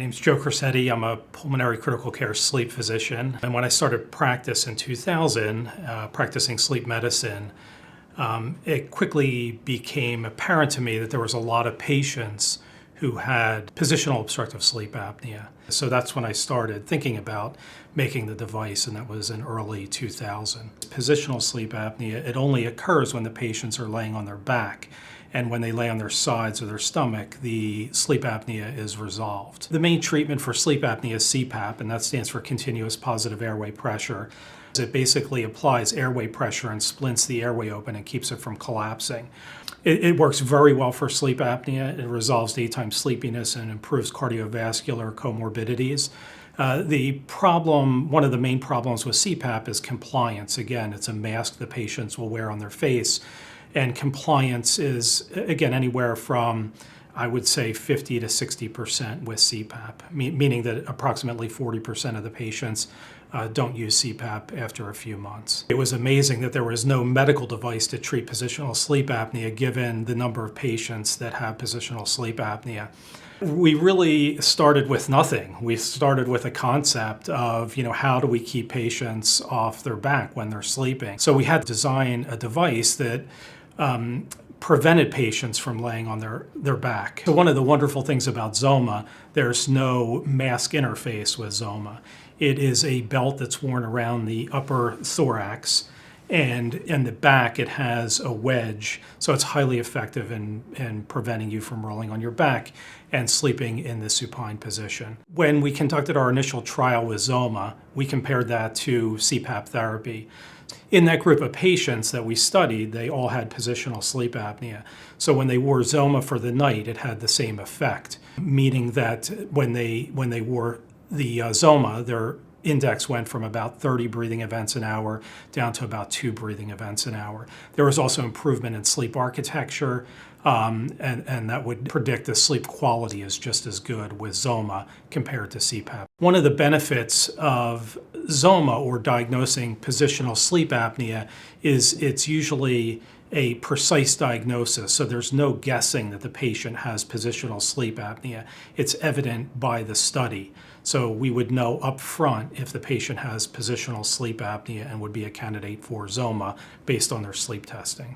name's Joe Corsetti. I'm a pulmonary critical care sleep physician. And when I started practice in 2000, practicing sleep medicine, it quickly became apparent to me that there was a lot of patients who had positional obstructive sleep apnea. So that's when I started thinking about making the device, and that was in early 2000. Positional sleep apnea, it only occurs when the patients are laying on their back. And when they lay on their sides or their stomach, the sleep apnea is resolved. The main treatment for sleep apnea is CPAP, and that stands for continuous positive airway pressure. It basically applies airway pressure and splints the airway open and keeps it from collapsing. It works very well for sleep apnea. It resolves daytime sleepiness and improves cardiovascular comorbidities. One of the main problems with CPAP is compliance. Again, it's a mask the patients will wear on their face. And compliance is, again, anywhere from, I would say, 50 to 60% with CPAP, meaning that approximately 40% of the patients don't use CPAP after a few months. It was amazing that there was no medical device to treat positional sleep apnea given the number of patients that have positional sleep apnea. We really started with nothing. We started with a concept of, how do we keep patients off their back when they're sleeping? So we had to design a device that prevented patients from laying on their back. So one of the wonderful things about Zzoma, there's no mask interface with Zzoma. It is a belt that's worn around the upper thorax, and in the back it has a wedge, so it's highly effective in preventing you from rolling on your back and sleeping in the supine position. When we conducted our initial trial with Zzoma, we compared that to CPAP therapy. In that group of patients that we studied, they all had positional sleep apnea. So when they wore Zzoma for the night, it had the same effect, meaning that when they wore the Zzoma, their index went from about 30 breathing events an hour down to about 2 breathing events an hour. There was also improvement in sleep architecture, and that would predict the sleep quality is just as good with Zzoma compared to CPAP. One of the benefits of Zzoma, or diagnosing positional sleep apnea, is it's usually a precise diagnosis, so there's no guessing that the patient has positional sleep apnea. It's evident by the study. So we would know up front if the patient has positional sleep apnea and would be a candidate for Zzoma based on their sleep testing.